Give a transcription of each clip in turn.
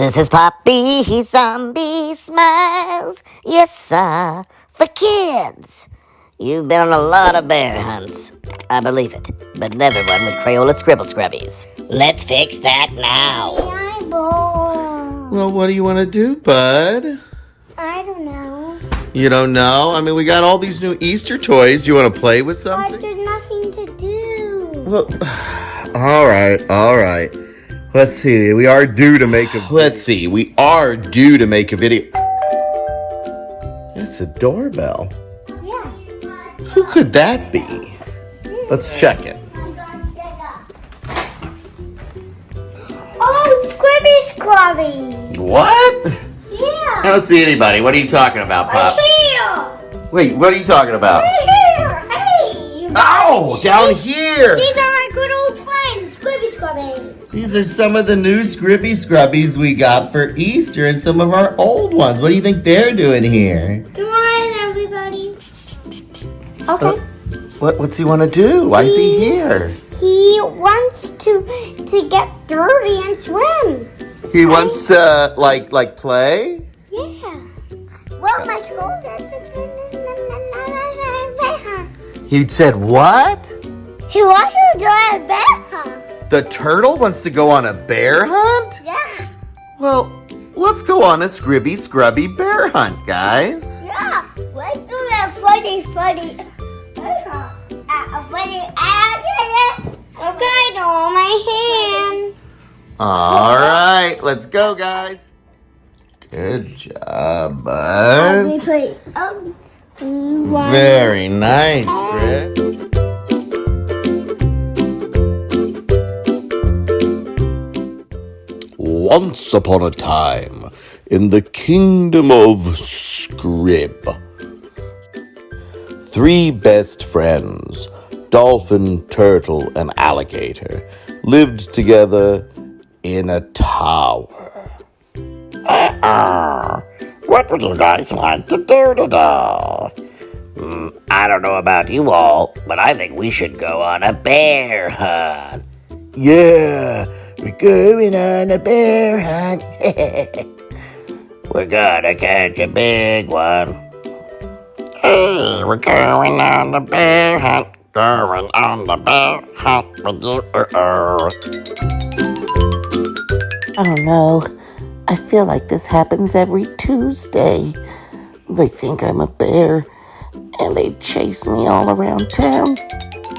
This is Poppy, Zombie Smiles. Yes, sir, for kids. You've been on a lot of bear hunts. I believe it, but never one with Crayola Scribble Scrubbies. Let's fix that now. I'm bored. Well, what do you want to do, bud? I don't know. You don't know? I mean, we got all these new Easter toys. Do you want to play with But something? there's nothing to do. Well, all right. Let's see. We are due to make a video. It's a doorbell. Yeah. Who could that be? Let's check it. Oh, Scribble Scrubbies. What? Yeah. I don't see anybody. What are you talking about, Pop? Here. Wait, what are you talking about? Here. Hey. Oh, down here. These are our good old friends, Scribble Scrubbies. These are some of the new Scribble Scrubbies we got for Easter and some of our old ones. What do you think they're doing here? Come on, everybody. Okay. What's he want to do? Why is he here? He wants to get dirty and swim. He wants to like play? Yeah. Well, my school He said what? He wants to go to bear hunt. The turtle wants to go on a bear hunt? Yeah. Well, let's go on a Scribby Scrubby bear hunt, guys. Yeah. Let's do that funny bear hunt. Okay, on my hand. All right, let's go, guys. Good job, bud. Let me play. Very nice, Scrib. Once upon a time, in the Kingdom of Scrib, 3 best friends, dolphin, turtle, and alligator, lived together in a tower. What would you guys like to do today? I don't know about you all, but I think we should go on a bear hunt. Yeah, we're going on a bear hunt. We're gonna catch a big one. Hey, we're going on the bear hunt. Going on the bear hunt with you. Oh no, I feel like this happens every Tuesday. They think I'm a bear, and they chase me all around town.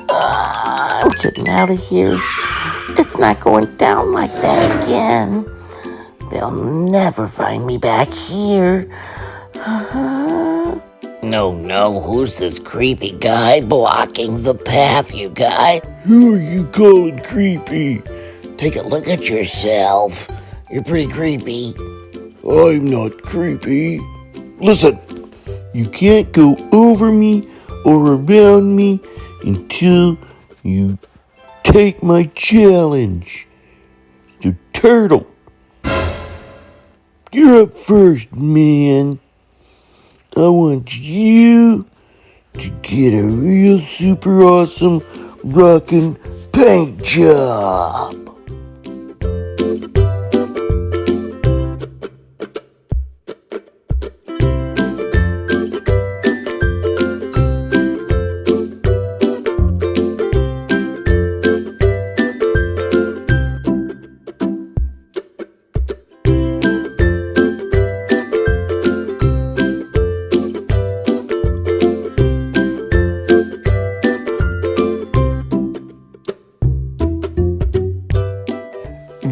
I'm getting out of here. It's not going down like that again. They'll never find me back here. No, who's this creepy guy blocking the path, you guys? Who are you calling creepy? Take a look at yourself. You're pretty creepy. I'm not creepy. Listen, you can't go over me or around me until you take my challenge. So, turtle, you're up first, man. I want you to get a real super awesome rockin' paint job.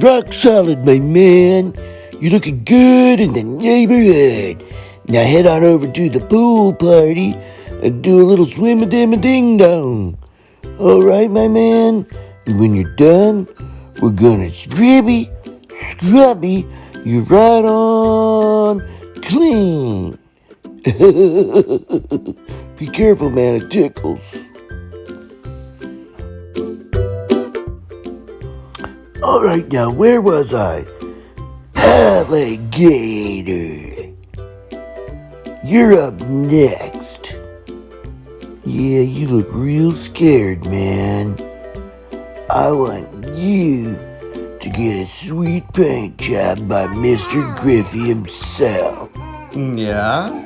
Rock solid, my man. You're looking good in the neighborhood. Now head on over to the pool party and do a little swim-a-dim-a-ding-dong. All right, my man? And when you're done, we're gonna Scribby Scrubby you right on clean. Be careful, man, it tickles. All right, now, where was I? Alligator. You're up next. Yeah, you look real scared, man. I want you to get a sweet paint job by Mr. Griffey himself. Yeah?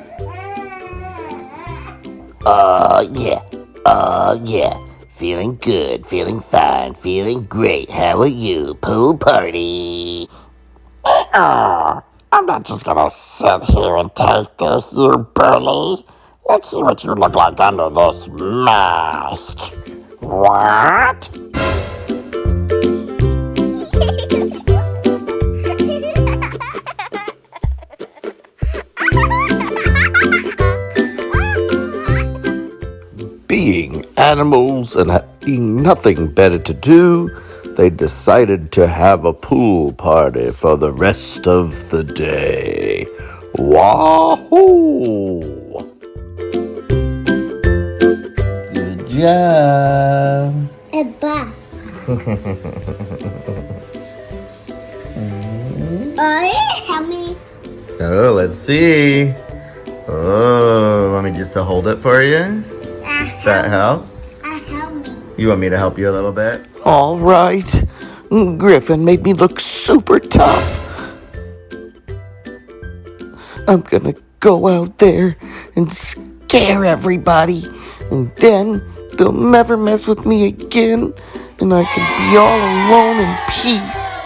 Yeah. Feeling good, feeling fine, feeling great. How are you? Pool party. I'm not just gonna sit here and take this, you bully. Let's see what you look like under this mask. What? Being animals and having nothing better to do, they decided to have a pool party for the rest of the day. Wahoo! Good job. Ebba. Help me. Oh, let's see. Oh, want me just to hold it for you? Does that help? Help me. You want me to help you a little bit? All right. Griffin made me look super tough. I'm gonna go out there and scare everybody, and then they'll never mess with me again, and I can be all alone in peace.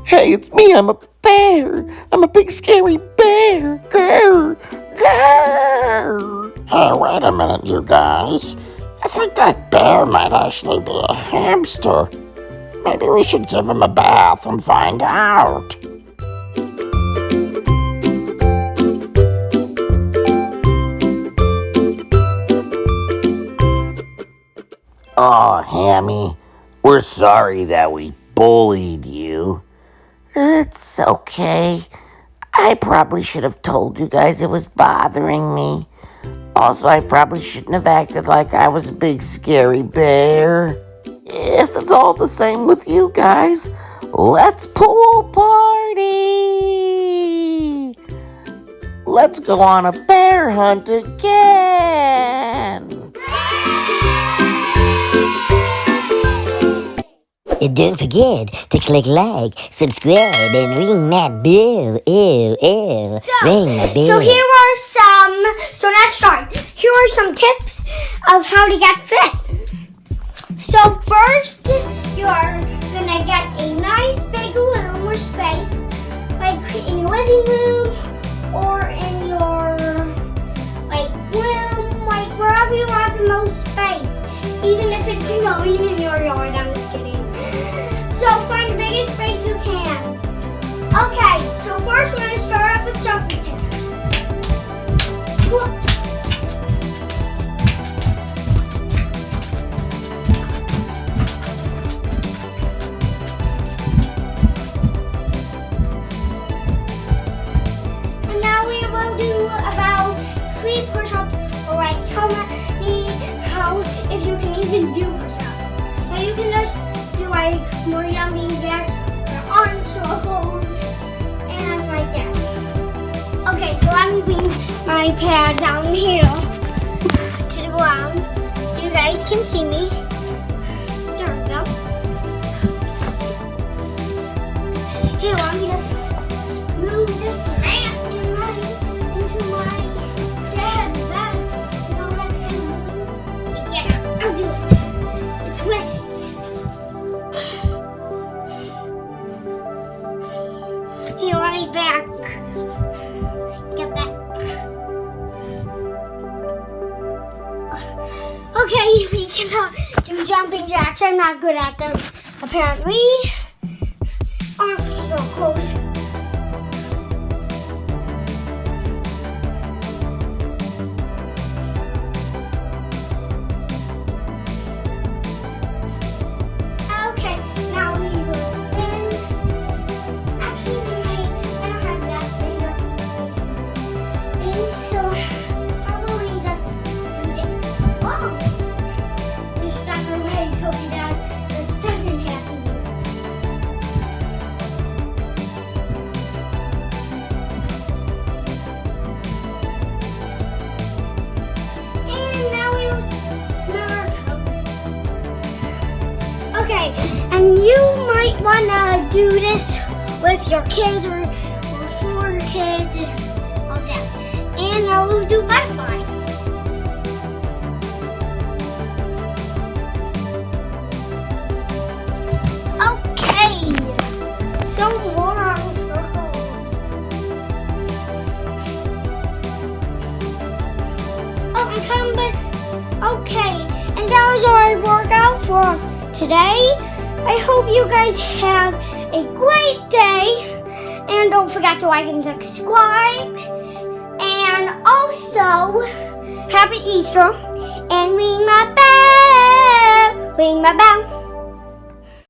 Hey, it's me. I'm a bear. I'm a big scary bear. Grr, grr. Hey, wait a minute, you guys. I think that bear might actually be a hamster. Maybe we should give him a bath and find out. Aw, Hammy, we're sorry that we bullied you. It's okay. I probably should have told you guys it was bothering me. Also, I probably shouldn't have acted like I was a big scary bear. If it's all the same with you guys, let's pool party! Let's go on a bear hunt again! And don't forget to click like, subscribe, and ring that bell. Ring the bell. So let's start. Here are some tips of how to get fit. So first, you are gonna get a nice big room or space, like in your living room or in your room, wherever you have the most space. Even if it's not even in your yard, I'm just kidding. So find the biggest space you can. Okay, so first we're going to start off with jumping jacks. And now we will do about 3 push-ups, or if you can even do push-ups. So you can just do more jumping jacks, or arm circles, and like that. Okay, so I'm moving my pad down here to the ground so you guys can see me. There we go. Here, let me just move this mat into my dad's bed. You know that's kind of moving. Yeah, I'll do it. Twist. Here, let me back. Get back. Okay, we cannot do jumping jacks. I'm not good at them, apparently. Arm circles. Okay, now we will spin. Actually, I don't have that big of spaces. And so, how about we just do this? Whoa! Just back away till we that doesn't happen. might want to do this with your kids or for your kids and all that. And I'll do butterfly. Okay, so more circles. Oh, I'm coming, but okay. And that was our workout for today. I hope you guys have a great day. And don't forget to like and subscribe. And also, happy Easter. And ring my bell. Ring my bell.